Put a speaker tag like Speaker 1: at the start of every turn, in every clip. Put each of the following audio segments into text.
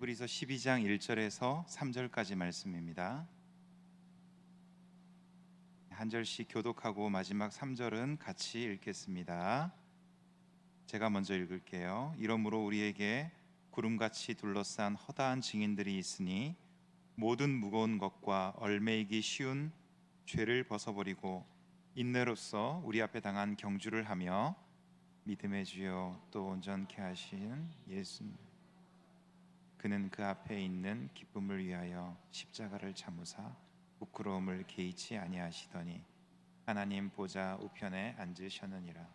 Speaker 1: 히브리서 12장 1절에서 3절까지 말씀입니다. 한 절씩 교독하고 마지막 3절은 같이 읽겠습니다. 제가 먼저 읽을게요. 이러므로 우리에게 구름같이 둘러싼 허다한 증인들이 있으니 모든 무거운 것과 얼매이기 쉬운 죄를 벗어버리고 인내로써 우리 앞에 당한 경주를 하며 믿음의 주여 또 온전케 하신 예수님, 그는 그 앞에 있는 기쁨을 위하여 십자가를 참으사 부끄러움을 개의치 아니하시더니 하나님 보좌 우편에 앉으셨느니라.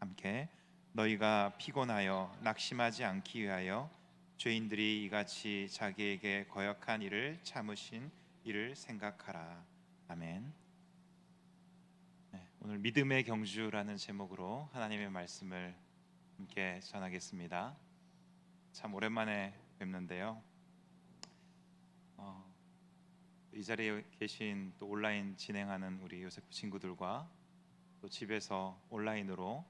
Speaker 1: 함께 너희가 피곤하여 낙심하지 않기 위하여 죄인들이 이같이 자기에게 거역한 일을 참으신 이를 생각하라. 아멘. 오늘 믿음의 경주라는 제목으로 하나님의 말씀을 함께 전하겠습니다. 참 오랜만에 뵙는데요. 이 자리에 계신 또 온라인 진행하는 우리 요세프 친구들과 또 집에서 온라인으로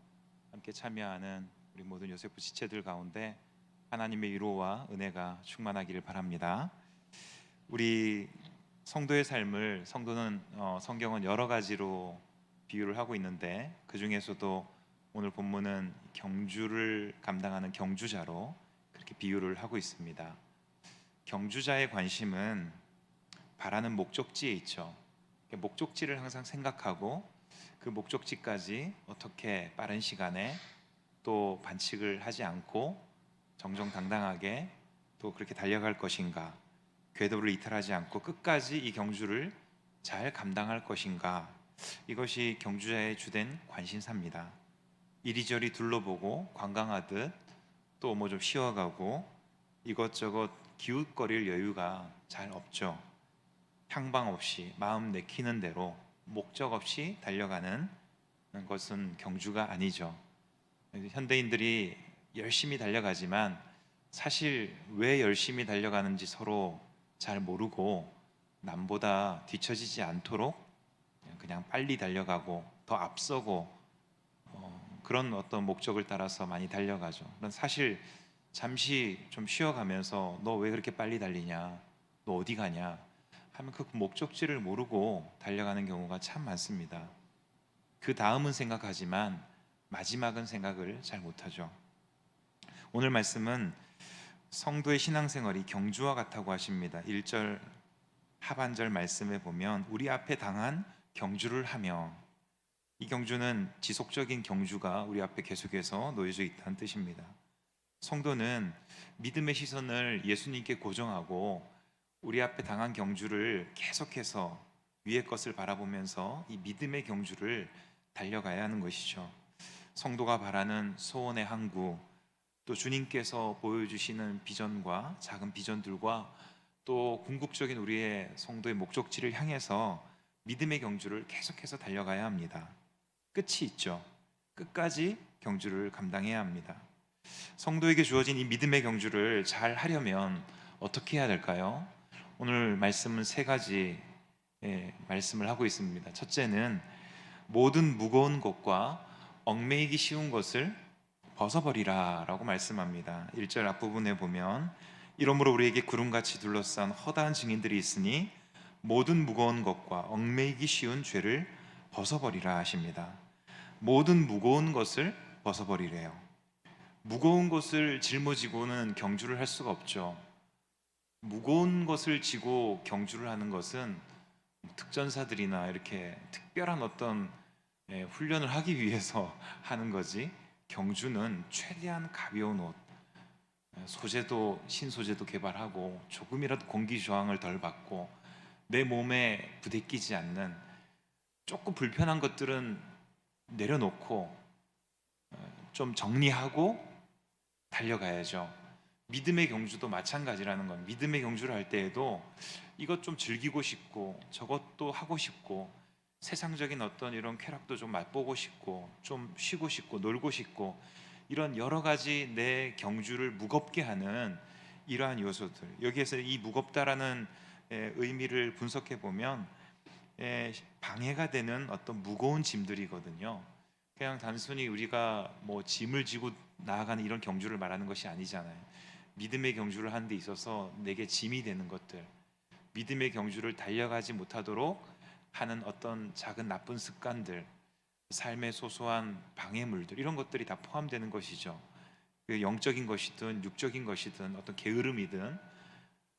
Speaker 1: 함께 참여하는 우리 모든 요세프 지체들 가운데 하나님의 위로와 은혜가 충만하기를 바랍니다. 우리 성도의 삶을 성도는 성경은 여러 가지로 비유를 하고 있는데 그 중에서도 오늘 본문은 경주를 감당하는 경주자로 그렇게 비유를 하고 있습니다. 경주자의 관심은 바라는 목적지에 있죠. 목적지를 항상 생각하고 그 목적지까지 어떻게 빠른 시간에 또 반칙을 하지 않고 정정당당하게 또 그렇게 달려갈 것인가, 궤도를 이탈하지 않고 끝까지 이 경주를 잘 감당할 것인가, 이것이 경주자의 주된 관심사입니다. 이리저리 둘러보고 관광하듯 또 뭐 좀 쉬어가고 이것저것 기웃거릴 여유가 잘 없죠. 향방 없이 마음 내키는 대로 목적 없이 달려가는 것은 경주가 아니죠. 현대인들이 열심히 달려가지만 사실 왜 열심히 달려가는지 서로 잘 모르고 남보다 뒤처지지 않도록 그냥 빨리 달려가고 더 앞서고 그런 어떤 목적을 따라서 많이 달려가죠. 그런 사실 잠시 좀 쉬어가면서 너 왜 그렇게 빨리 달리냐, 너 어디 가냐 하면 그 목적지를 모르고 달려가는 경우가 참 많습니다. 그 다음은 생각하지만 마지막은 생각을 잘 못하죠. 오늘 말씀은 성도의 신앙생활이 경주와 같다고 하십니다. 1절 하반절 말씀에 보면 우리 앞에 당한 경주를 하며, 이 경주는 지속적인 경주가 우리 앞에 계속해서 놓여져 있다는 뜻입니다. 성도는 믿음의 시선을 예수님께 고정하고 우리 앞에 당한 경주를 계속해서 위의 것을 바라보면서 이 믿음의 경주를 달려가야 하는 것이죠. 성도가 바라는 소원의 항구, 또 주님께서 보여주시는 비전과 작은 비전들과 또 궁극적인 우리의 성도의 목적지를 향해서 믿음의 경주를 계속해서 달려가야 합니다. 끝이 있죠. 끝까지 경주를 감당해야 합니다. 성도에게 주어진 이 믿음의 경주를 잘 하려면 어떻게 해야 될까요? 오늘 말씀은 세 가지 말씀을 하고 있습니다. 첫째는 모든 무거운 것과 얽매이기 쉬운 것을 벗어버리라 라고 말씀합니다. 1절 앞부분에 보면 이러므로 우리에게 구름같이 둘러싼 허다한 증인들이 있으니 모든 무거운 것과 얽매이기 쉬운 죄를 벗어버리라 하십니다. 모든 무거운 것을 벗어버리래요. 무거운 것을 짊어지고는 경주를 할 수가 없죠. 무거운 것을 지고 경주를 하는 것은 특전사들이나 이렇게 특별한 어떤 훈련을 하기 위해서 하는 거지, 경주는 최대한 가벼운 옷, 소재도 신소재도 개발하고 조금이라도 공기 저항을 덜 받고 내 몸에 부대끼지 않는 조금 불편한 것들은 내려놓고 좀 정리하고 달려가야죠. 믿음의 경주도 마찬가지라는 건, 믿음의 경주를 할 때에도 이것 좀 즐기고 싶고 저것도 하고 싶고 세상적인 어떤 이런 쾌락도 좀 맛보고 싶고 좀 쉬고 싶고 놀고 싶고 이런 여러 가지 내 경주를 무겁게 하는 이러한 요소들, 여기에서 이 무겁다라는 의미를 분석해 보면 방해가 되는 어떤 무거운 짐들이거든요. 그냥 단순히 우리가 뭐 짐을 지고 나아가는 이런 경주를 말하는 것이 아니잖아요. 믿음의 경주를 하는 데 있어서 내게 짐이 되는 것들, 믿음의 경주를 달려가지 못하도록 하는 어떤 작은 나쁜 습관들, 삶의 소소한 방해물들, 이런 것들이 다 포함되는 것이죠. 그 영적인 것이든 육적인 것이든 어떤 게으름이든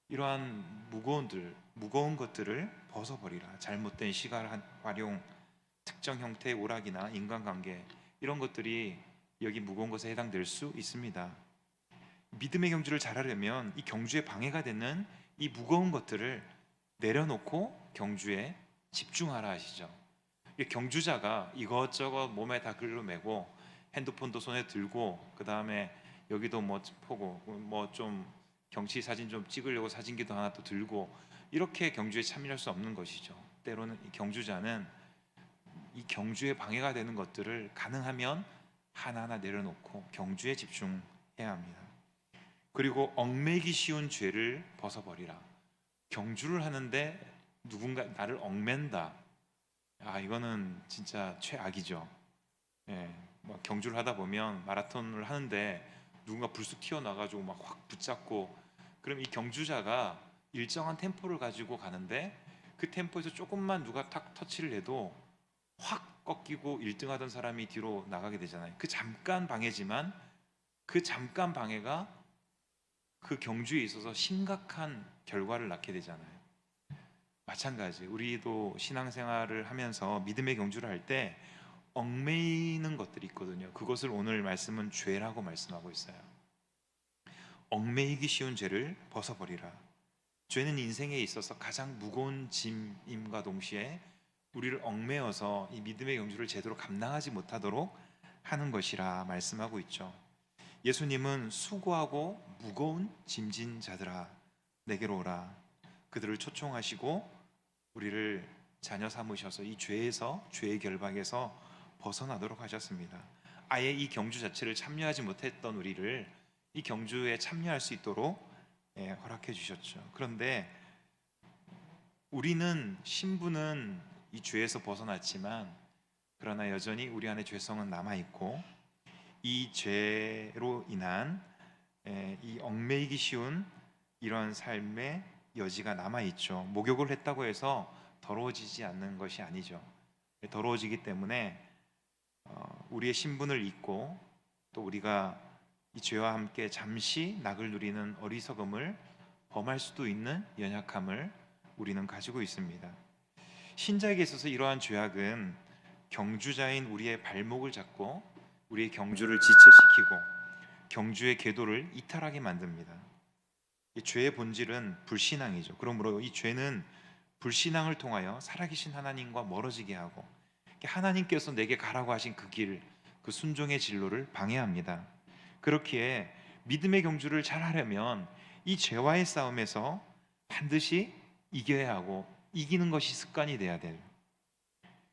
Speaker 1: 이러한 무거운 것들을 벗어버리라. 잘못된 시간 활용, 특정 형태의 오락이나 인간관계, 이런 것들이 여기 무거운 것에 해당될 수 있습니다. 믿음의 경주를 잘하려면 이 경주에 방해가 되는 이 무거운 것들을 내려놓고 경주에 집중하라 하시죠. 경주자가 이것저것 몸에 다 글러매고 핸드폰도 손에 들고 그 다음에 여기도 뭐 보고 뭐 좀 경치 사진 좀 찍으려고 사진기도 하나 또 들고 이렇게 경주에 참여할 수 없는 것이죠. 때로는 이 경주자는 이 경주에 방해가 되는 것들을 가능하면 하나하나 내려놓고 경주에 집중해야 합니다. 그리고 얽매기 쉬운 죄를 벗어버리라. 경주를 하는데 누군가 나를 얽맨다. 이거는 진짜 최악이죠. 예, 뭐 경주를 하다 보면 마라톤을 하는데 누군가 불쑥 튀어나가지고 막 확 붙잡고, 그럼 이 경주자가 일정한 템포를 가지고 가는데 그 템포에서 조금만 누가 탁 터치를 해도 확 꺾이고 1등 하던 사람이 뒤로 나가게 되잖아요. 그 잠깐 방해지만 그 잠깐 방해가 그 경주에 있어서 심각한 결과를 낳게 되잖아요. 마찬가지, 우리도 신앙생활을 하면서 믿음의 경주를 할 때 얽매이는 것들이 있거든요. 그것을 오늘 말씀은 죄라고 말씀하고 있어요. 얽매이기 쉬운 죄를 벗어버리라. 죄는 인생에 있어서 가장 무거운 짐임과 동시에 우리를 얽매어서 이 믿음의 경주를 제대로 감당하지 못하도록 하는 것이라 말씀하고 있죠. 예수님은 수고하고 무거운 짐진 자들아 내게로 오라, 그들을 초청하시고 우리를 자녀 삼으셔서 이 죄에서, 죄의 결박에서 벗어나도록 하셨습니다. 아예 이 경주 자체를 참여하지 못했던 우리를 이 경주에 참여할 수 있도록 허락해 주셨죠. 그런데 우리는, 신부는 이 죄에서 벗어났지만 그러나 여전히 우리 안에 죄성은 남아있고 이 죄로 인한 이 얽매이기 쉬운 이런 삶의 여지가 남아있죠. 목욕을 했다고 해서 더러워지지 않는 것이 아니죠. 더러워지기 때문에 우리의 신분을 잊고 또 우리가 이 죄와 함께 잠시 낙을 누리는 어리석음을 범할 수도 있는 연약함을 우리는 가지고 있습니다. 신자에게 있어서 이러한 죄악은 경주자인 우리의 발목을 잡고 우리의 경주를 지체시키고 경주의 궤도를 이탈하게 만듭니다. 이 죄의 본질은 불신앙이죠. 그러므로 이 죄는 불신앙을 통하여 살아계신 하나님과 멀어지게 하고 하나님께서 내게 가라고 하신 그 길, 그 순종의 진로를 방해합니다. 그렇기에 믿음의 경주를 잘 하려면 이 죄와의 싸움에서 반드시 이겨야 하고 이기는 것이 습관이 돼야 돼요.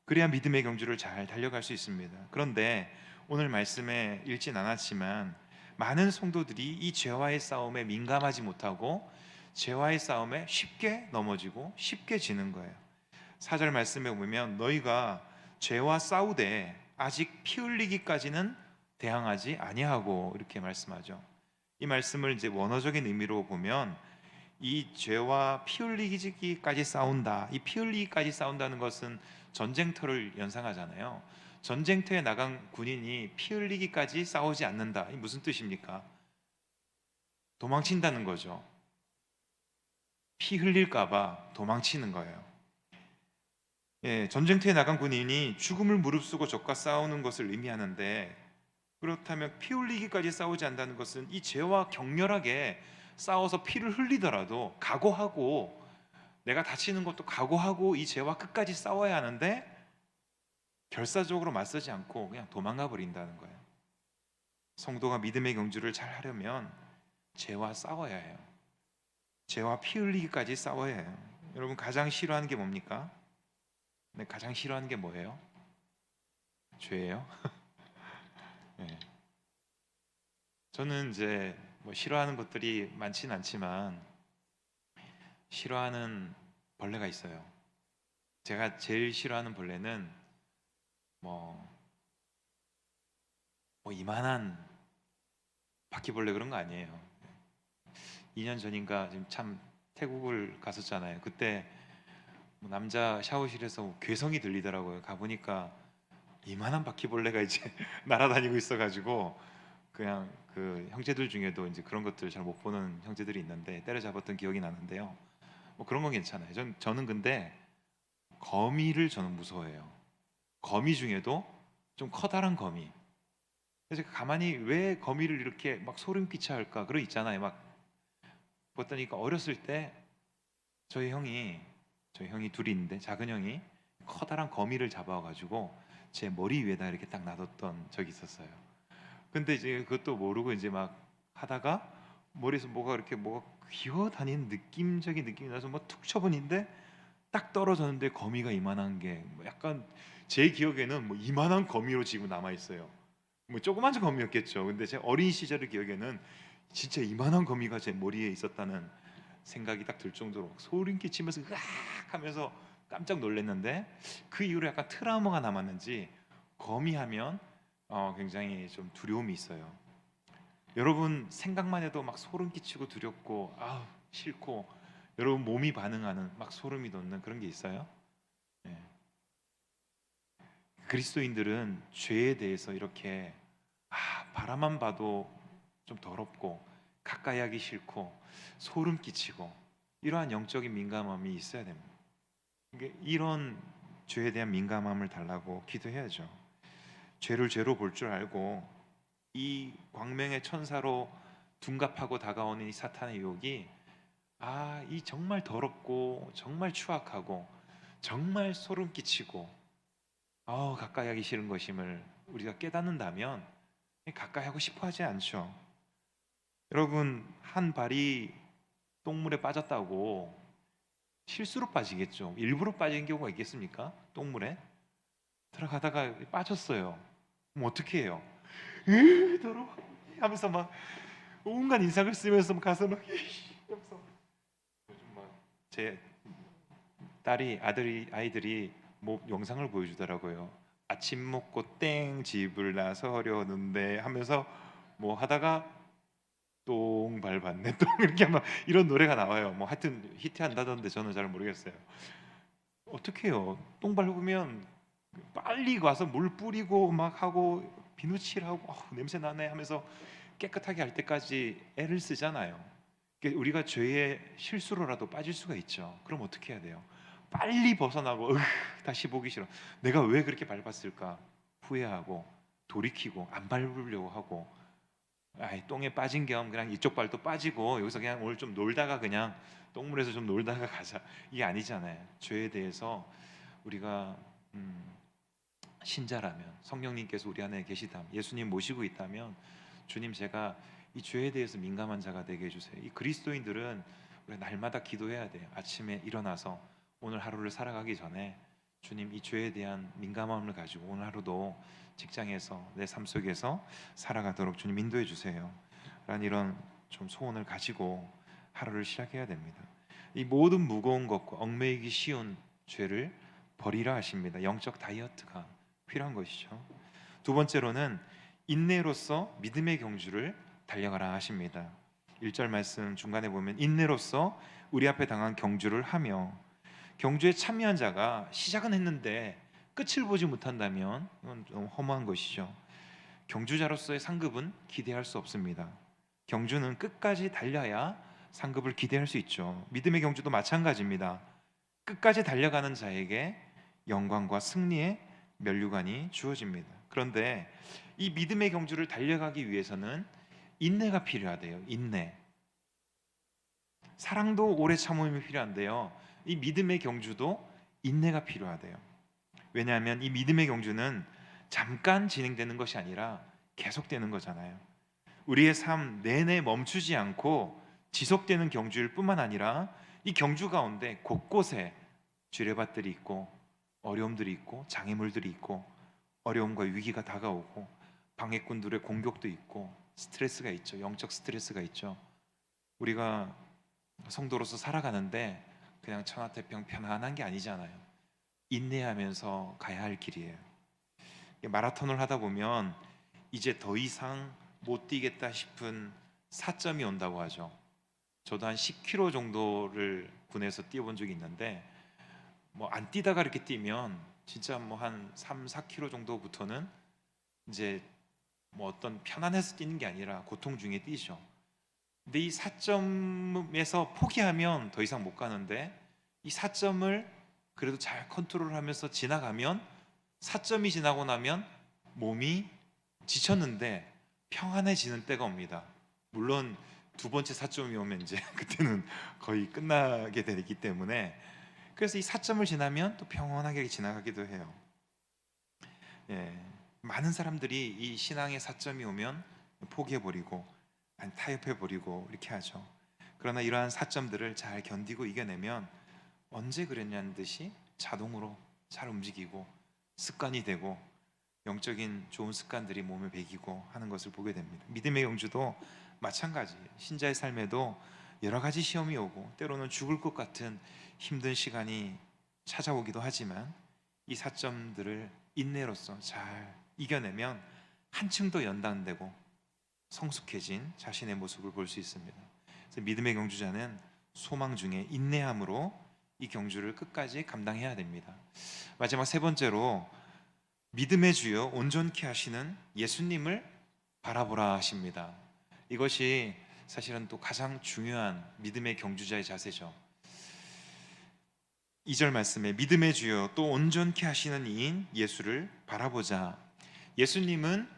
Speaker 1: 그래야 믿음의 경주를 잘 달려갈 수 있습니다. 그런데 오늘 말씀에 읽진 않았지만 많은 성도들이 이 죄와의 싸움에 민감하지 못하고 죄와의 싸움에 쉽게 넘어지고 쉽게 지는 거예요. 4절 말씀에 보면 너희가 죄와 싸우되 아직 피 흘리기까지는 대항하지 아니하고 이렇게 말씀하죠. 이 말씀을 이제 원어적인 의미로 보면 이 죄와 피 흘리기까지 싸운다. 이 피 흘리기까지 싸운다는 것은 전쟁터를 연상하잖아요. 전쟁터에 나간 군인이 피 흘리기까지 싸우지 않는다. 이 무슨 뜻입니까? 도망친다는 거죠. 피 흘릴까봐 도망치는 거예요. 전쟁터에 나간 군인이 죽음을 무릅쓰고 적과 싸우는 것을 의미하는데, 그렇다면 피 흘리기까지 싸우지 않는다는 것은 이 죄와 격렬하게 싸워서 피를 흘리더라도 각오하고, 내가 다치는 것도 각오하고 이 죄와 끝까지 싸워야 하는데 결사적으로 맞서지 않고 그냥 도망가 버린다는 거예요. 성도가 믿음의 경주를 잘 하려면 죄와 싸워야 해요. 죄와 피 흘리기까지 싸워야 해요. 여러분, 가장 싫어하는 게 뭡니까? 네, 가장 싫어하는 게 뭐예요? 죄예요? 네. 저는 이제 뭐 싫어하는 것들이 많지는 않지만 싫어하는 벌레가 있어요. 제가 제일 싫어하는 벌레는 뭐 이만한 바퀴벌레 그런 거 아니에요. 2년 전인가 지금 참 태국을 갔었잖아요. 그때 뭐 남자 샤워실에서 괴성이 들리더라고요. 가보니까 이만한 바퀴벌레가 이제 날아다니고 있어가지고 그냥 그 형제들 중에도 이제 그런 것들 잘 못 보는 형제들이 있는데 때려잡았던 기억이 나는데요. 뭐 그런 건 괜찮아요. 저는 근데 거미를 저는 무서워해요. 거미 중에도 좀 커다란 거미. 그래서 가만히 왜 거미를 이렇게 막 소름 끼쳐 할까? 그런 거 있잖아요. 막 보니까 어렸을 때 저희 형이 저희 형이 둘이 있는데 작은 형이 커다란 거미를 잡아가지고 제 머리 위에다 이렇게 딱 놔뒀던 적이 있었어요. 근데 이제 그것도 모르고 이제 막 하다가 머리에서 뭐가 기어 다니는 느낌적인 느낌이 나서 뭐 툭 쳐보는데 딱 떨어졌는데 거미가 이만한 게뭐 약간 제 기억에는 뭐 이만한 거미로 지금 남아 있어요. 뭐 조그만 거미였겠죠. 근데 제 어린 시절의 기억에는 진짜 이만한 거미가 제 머리에 있었다는 생각이 딱 들 정도로 소름 끼치면서 으악 하면서 깜짝 놀랐는데 그 이후로 약간 트라우마가 남았는지 거미 하면 굉장히 좀 두려움이 있어요. 여러분 생각만 해도 막 소름 끼치고 두렵고 싫고 여러분 몸이 반응하는 막 소름이 돋는 그런 게 있어요? 예. 그리스도인들은 죄에 대해서 이렇게 바라만 봐도 좀 더럽고 가까이 하기 싫고 소름 끼치고 이러한 영적인 민감함이 있어야 됩니다. 이런 죄에 대한 민감함을 달라고 기도해야죠. 죄를 죄로 볼 줄 알고 이 광명의 천사로 둔갑하고 다가오는 이 사탄의 유혹이 이 정말 더럽고 정말 추악하고 정말 소름 끼치고 가까이 하기 싫은 것임을 우리가 깨닫는다면 가까이 하고 싶어 하지 않죠. 여러분 한 발이 똥물에 빠졌다고 실수로 빠지겠죠. 일부러 빠진 경우가 있겠습니까? 똥물에 들어가다가 빠졌어요. 그럼 어떻게 해요? 더러워 하면서 막 온갖 인상을 쓰면서 가서 막 요즘 막제 아이들이 뭐 영상을 보여주더라고요. 아침 먹고 땡 집을 나서려는데 하면서 뭐 하다가 똥 밟았네 똥 이렇게 막 이런 노래가 나와요. 뭐 하여튼 히트한다던데 저는 잘 모르겠어요. 어떻게 해요? 똥 밟으면 빨리 와서 물 뿌리고 막 하고 비누칠하고 냄새 나네 하면서 깨끗하게 할 때까지 애를 쓰잖아요. 그러니까 우리가 죄의 실수로라도 빠질 수가 있죠. 그럼 어떻게 해야 돼요? 빨리 벗어나고 다시 보기 싫어. 내가 왜 그렇게 밟았을까? 후회하고 돌이키고 안 밟으려고 하고 똥에 빠진 겸 그냥 이쪽 발도 빠지고 여기서 그냥 오늘 좀 놀다가 그냥 똥물에서 좀 놀다가 가자. 이게 아니잖아요. 죄에 대해서 우리가 신자라면 성령님께서 우리 안에 계시다면 예수님 모시고 있다면 주님 제가 이 죄에 대해서 민감한 자가 되게 해주세요. 이 그리스도인들은 우리가 날마다 기도해야 돼요. 아침에 일어나서 오늘 하루를 살아가기 전에 주님 이 죄에 대한 민감함을 가지고 오늘 하루도 직장에서 내 삶 속에서 살아가도록 주님 인도해 주세요. 라는 이런 좀 소원을 가지고 하루를 시작해야 됩니다. 이 모든 무거운 것과 얽매이기 쉬운 죄를 버리라 하십니다. 영적 다이어트가 필요한 것이죠. 두 번째로는 인내로서 믿음의 경주를 달려가라 하십니다. 1절 말씀 중간에 보면 인내로서 우리 앞에 당한 경주를 하며 경주에 참여한 자가 시작은 했는데 끝을 보지 못한다면 이건 좀 허무한 것이죠. 경주자로서의 상급은 기대할 수 없습니다. 경주는 끝까지 달려야 상급을 기대할 수 있죠. 믿음의 경주도 마찬가지입니다. 끝까지 달려가는 자에게 영광과 승리의 면류관이 주어집니다. 그런데 이 믿음의 경주를 달려가기 위해서는 인내가 필요하대요. 인내. 사랑도 오래 참음이 필요한데요. 이 믿음의 경주도 인내가 필요하대요. 왜냐하면 이 믿음의 경주는 잠깐 진행되는 것이 아니라 계속되는 거잖아요. 우리의 삶 내내 멈추지 않고 지속되는 경주일 뿐만 아니라 이 경주 가운데 곳곳에 주례밭들이 있고 어려움들이 있고 장애물들이 있고 어려움과 위기가 다가오고 방해꾼들의 공격도 있고 스트레스가 있죠. 영적 스트레스가 있죠. 우리가 성도로서 살아가는데 그냥 천하태평 편안한 게 아니잖아요. 인내하면서 가야 할 길이에요. 마라톤을 하다 보면 이제 더 이상 못 뛰겠다 싶은 사점이 온다고 하죠. 저도 한 10km 정도를 군에서 뛰어본 적이 있는데 뭐 안 뛰다가 이렇게 뛰면 진짜 뭐 한 3, 4km 정도부터는 이제 뭐 어떤 편안해서 뛰는 게 아니라 고통 중에 뛰죠. 근데 이 4점에서 포기하면 더 이상 못 가는데 이 4점을 그래도 잘 컨트롤하면서 지나가면 4점이 지나고 나면 몸이 지쳤는데 평안해지는 때가 옵니다. 물론 두 번째 4점이 오면 이제 그때는 거의 끝나게 되기 때문에 그래서 이 4점을 지나면 또 평온하게 지나가기도 해요. 예, 많은 사람들이 이 신앙의 4점이 오면 포기해버리고 타협해버리고 이렇게 하죠. 그러나 이러한 4점들을 잘 견디고 이겨내면 언제 그랬냐는 듯이 자동으로 잘 움직이고 습관이 되고 영적인 좋은 습관들이 몸에 배기고 하는 것을 보게 됩니다. 믿음의 경주도 마찬가지예요. 신자의 삶에도 여러 가지 시험이 오고 때로는 죽을 것 같은 힘든 시간이 찾아오기도 하지만 이 4점들을 인내로서 잘 이겨내면 한층 더 연단되고 성숙해진 자신의 모습을 볼 수 있습니다. 그래서 믿음의 경주자는 소망 중에 인내함으로 이 경주를 끝까지 감당해야 됩니다. 마지막 세 번째로 믿음의 주여 온전케 하시는 예수님을 바라보라 하십니다. 이것이 사실은 또 가장 중요한 믿음의 경주자의 자세죠. 2절 말씀에 믿음의 주여 또 온전케 하시는 이인 예수를 바라보자. 예수님은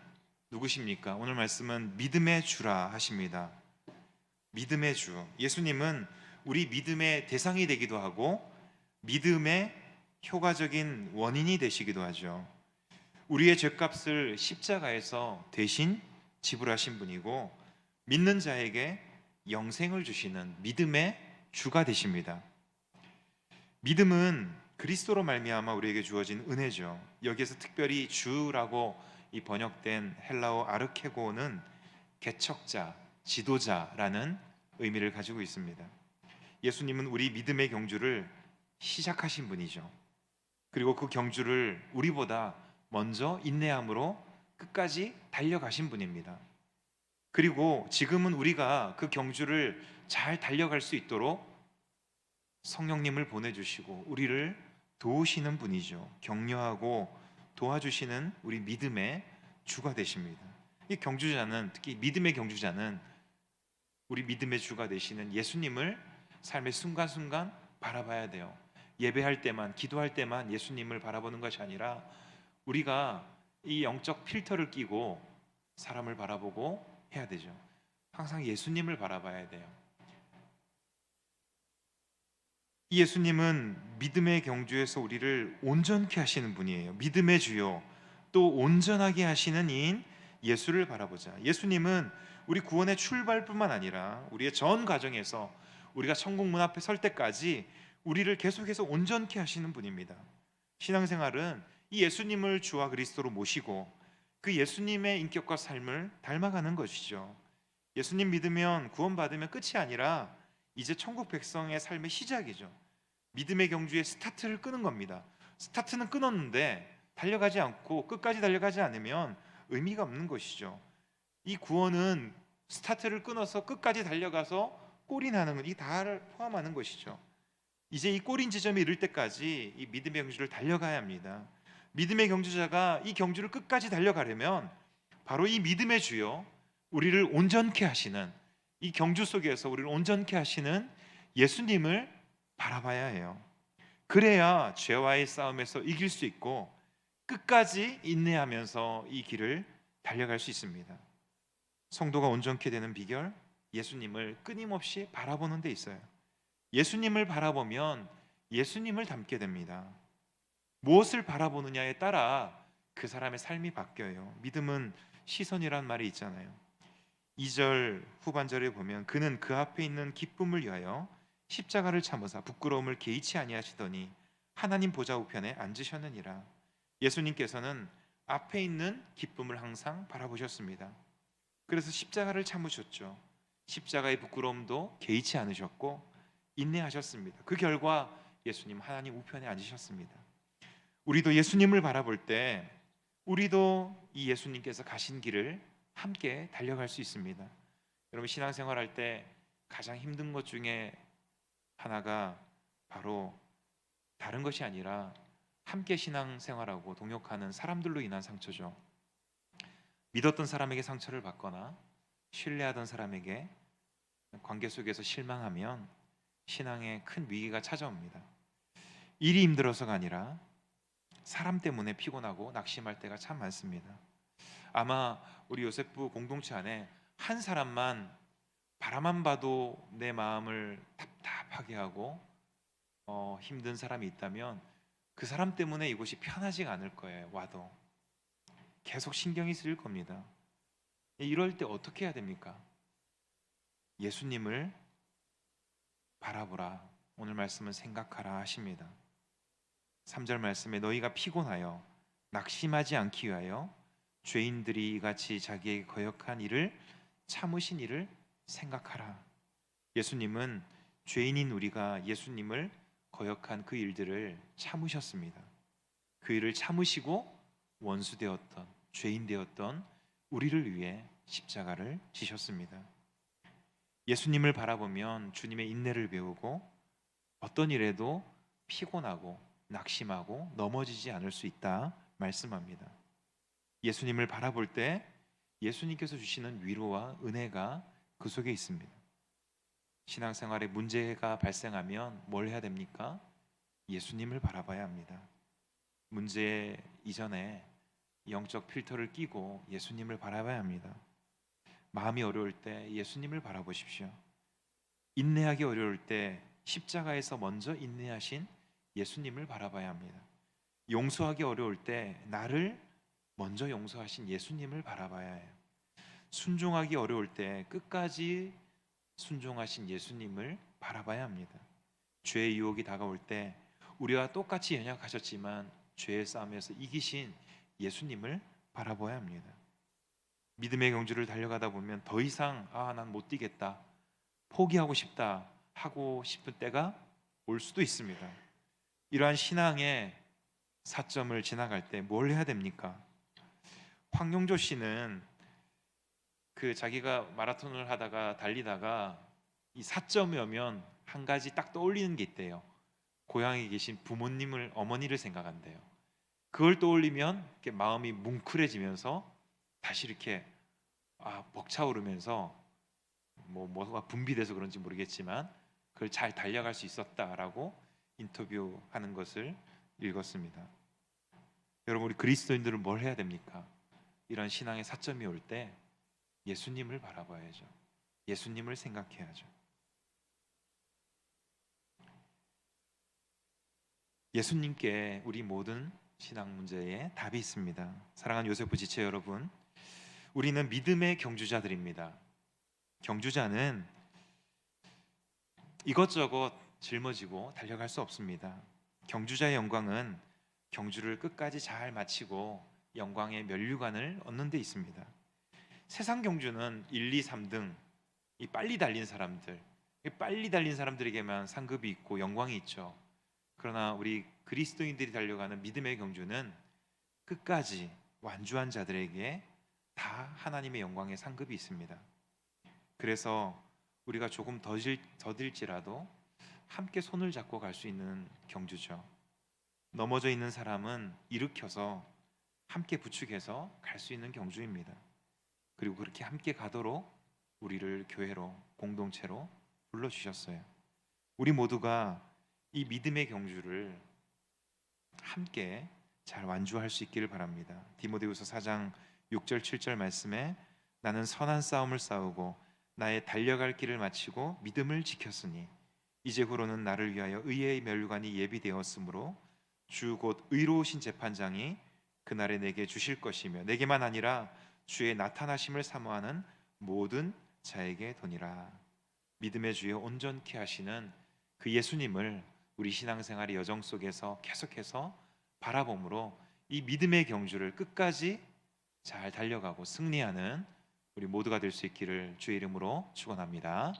Speaker 1: 누구십니까? 오늘 말씀은 믿음의 주라 하십니다. 믿음의 주. 예수님은 우리 믿음의 대상이 되기도 하고 믿음의 효과적인 원인이 되시기도 하죠. 우리의 죄값을 십자가에서 대신 지불하신 분이고 믿는 자에게 영생을 주시는 믿음의 주가 되십니다. 믿음은 그리스도로 말미암아 우리에게 주어진 은혜죠. 여기에서 특별히 주라고 이 번역된 헬라어 아르케고는 개척자, 지도자라는 의미를 가지고 있습니다. 예수님은 우리 믿음의 경주를 시작하신 분이죠. 그리고 그 경주를 우리보다 먼저 인내함으로 끝까지 달려가신 분입니다. 그리고 지금은 우리가 그 경주를 잘 달려갈 수 있도록 성령님을 보내주시고 우리를 도우시는 분이죠. 격려하고 도와주시는 우리 믿음의 주가 되십니다. 이 경주자는, 특히 믿음의 경주자는 우리 믿음의 주가 되시는 예수님을 삶의 순간순간 바라봐야 돼요. 예배할 때만, 기도할 때만 예수님을 바라보는 것이 아니라 우리가 이 영적 필터를 끼고 사람을 바라보고 해야 되죠. 항상 예수님을 바라봐야 돼요. 이 예수님은 믿음의 경주에서 우리를 온전케 하시는 분이에요. 믿음의 주요 또 온전하게 하시는 이인 예수를 바라보자. 예수님은 우리 구원의 출발뿐만 아니라 우리의 전 과정에서 우리가 천국 문 앞에 설 때까지 우리를 계속해서 온전케 하시는 분입니다. 신앙생활은 이 예수님을 주와 그리스도로 모시고 그 예수님의 인격과 삶을 닮아가는 것이죠. 예수님 믿으면 구원받으면 끝이 아니라 이제 천국 백성의 삶의 시작이죠. 믿음의 경주의 스타트를 끄는 겁니다. 스타트는 끊었는데 달려가지 않고 끝까지 달려가지 않으면 의미가 없는 것이죠. 이 구원은 스타트를 끊어서 끝까지 달려가서 골이 나는 것, 이 다를 포함하는 것이죠. 이제 이 골인 지점에 이를 때까지 이 믿음의 경주를 달려가야 합니다. 믿음의 경주자가 이 경주를 끝까지 달려가려면 바로 이 믿음의 주요 우리를 온전케 하시는, 이 경주 속에서 우리를 온전케 하시는 예수님을 바라봐야 해요. 그래야 죄와의 싸움에서 이길 수 있고 끝까지 인내하면서 이 길을 달려갈 수 있습니다. 성도가 온전케 되는 비결, 예수님을 끊임없이 바라보는 데 있어요. 예수님을 바라보면 예수님을 닮게 됩니다. 무엇을 바라보느냐에 따라 그 사람의 삶이 바뀌어요. 믿음은 시선이란 말이 있잖아요. 2절 후반절에 보면 그는 그 앞에 있는 기쁨을 위하여 십자가를 참으사 부끄러움을 개의치 아니하시더니 하나님 보좌 우편에 앉으셨느니라. 예수님께서는 앞에 있는 기쁨을 항상 바라보셨습니다. 그래서 십자가를 참으셨죠. 십자가의 부끄러움도 개의치 않으셨고 인내하셨습니다. 그 결과 예수님 하나님 우편에 앉으셨습니다. 우리도 예수님을 바라볼 때 우리도 이 예수님께서 가신 길을 함께 달려갈 수 있습니다. 여러분 신앙생활 할 때 가장 힘든 것 중에 하나가 바로 다른 것이 아니라 함께 신앙생활하고 동역하는 사람들로 인한 상처죠. 믿었던 사람에게 상처를 받거나 신뢰하던 사람에게 관계 속에서 실망하면 신앙에 큰 위기가 찾아옵니다. 일이 힘들어서가 아니라 사람 때문에 피곤하고 낙심할 때가 참 많습니다. 아마 우리 요셉부 공동체 안에 한 사람만 바라만 봐도 내 마음을 답답하게 하고 힘든 사람이 있다면 그 사람 때문에 이곳이 편하지가 않을 거예요. 와도 계속 신경이 쓰일 겁니다. 이럴 때 어떻게 해야 됩니까? 예수님을 바라보라. 오늘 말씀은 생각하라 하십니다. 3절 말씀에 너희가 피곤하여 낙심하지 않기 위하여 죄인들이 이같이 자기에게 거역한 일을 참으신 일을 생각하라. 예수님은 죄인인 우리가 예수님을 거역한 그 일들을 참으셨습니다. 그 일을 참으시고 원수 되었던 죄인 되었던 우리를 위해 십자가를 지셨습니다. 예수님을 바라보면 주님의 인내를 배우고 어떤 일에도 피곤하고 낙심하고 넘어지지 않을 수 있다 말씀합니다. 예수님을 바라볼 때 예수님께서 주시는 위로와 은혜가 그 속에 있습니다. 신앙생활에 문제가 발생하면 뭘 해야 됩니까? 예수님을 바라봐야 합니다. 문제 이전에 영적 필터를 끼고 예수님을 바라봐야 합니다. 마음이 어려울 때 예수님을 바라보십시오. 인내하기 어려울 때 십자가에서 먼저 인내하신 예수님을 바라봐야 합니다. 용서하기 어려울 때 나를 먼저 용서하신 예수님을 바라봐야 해요. 순종하기 어려울 때 끝까지 순종하신 예수님을 바라봐야 합니다. 죄의 유혹이 다가올 때 우리와 똑같이 연약하셨지만 죄의 싸움에서 이기신 예수님을 바라봐야 합니다. 믿음의 경주를 달려가다 보면 더 이상 난 못 뛰겠다, 포기하고 싶다 하고 싶은 때가 올 수도 있습니다. 이러한 신앙의 사점을 지나갈 때 뭘 해야 됩니까? 황용조 씨는 자기가 마라톤을 하다가 달리다가 이 사점이 오면 한 가지 딱 떠올리는 게 있대요. 고향에 계신 부모님을, 어머니를 생각한대요. 그걸 떠올리면 이렇게 마음이 뭉클해지면서 다시 이렇게 벅차오르면서 뭐가 분비돼서 그런지 모르겠지만 그걸 잘 달려갈 수 있었다라고 인터뷰하는 것을 읽었습니다. 여러분, 우리 그리스도인들은 뭘 해야 됩니까? 이런 신앙의 사점이 올 때 예수님을 바라봐야죠. 예수님을 생각해야죠. 예수님께 우리 모든 신앙 문제에 답이 있습니다. 사랑하는 요셉부 지체 여러분, 우리는 믿음의 경주자들입니다. 경주자는 이것저것 짊어지고 달려갈 수 없습니다. 경주자의 영광은 경주를 끝까지 잘 마치고 영광의 면류관을 얻는 데 있습니다. 세상 경주는 1, 2, 3등 이 빨리 달린 사람들에게만 상급이 있고 영광이 있죠. 그러나 우리 그리스도인들이 달려가는 믿음의 경주는 끝까지 완주한 자들에게 다 하나님의 영광의 상급이 있습니다. 그래서 우리가 조금 더딜지라도 함께 손을 잡고 갈 수 있는 경주죠. 넘어져 있는 사람은 일으켜서 함께 부축해서 갈 수 있는 경주입니다. 그리고 그렇게 함께 가도록 우리를 교회로, 공동체로 불러주셨어요. 우리 모두가 이 믿음의 경주를 함께 잘 완주할 수 있기를 바랍니다. 디모데후서 4장 6절 7절 말씀에 나는 선한 싸움을 싸우고 나의 달려갈 길을 마치고 믿음을 지켰으니 이제후로는 나를 위하여 의의 면류관이 예비되었으므로 주 곧 의로우신 재판장이 그날에 내게 주실 것이며 내게만 아니라 주의 나타나심을 사모하는 모든 자에게 도니라. 믿음의 주여 온전케 하시는 그 예수님을 우리 신앙생활의 여정 속에서 계속해서 바라봄으로 이 믿음의 경주를 끝까지 잘 달려가고 승리하는 우리 모두가 될 수 있기를 주의 이름으로 축원합니다.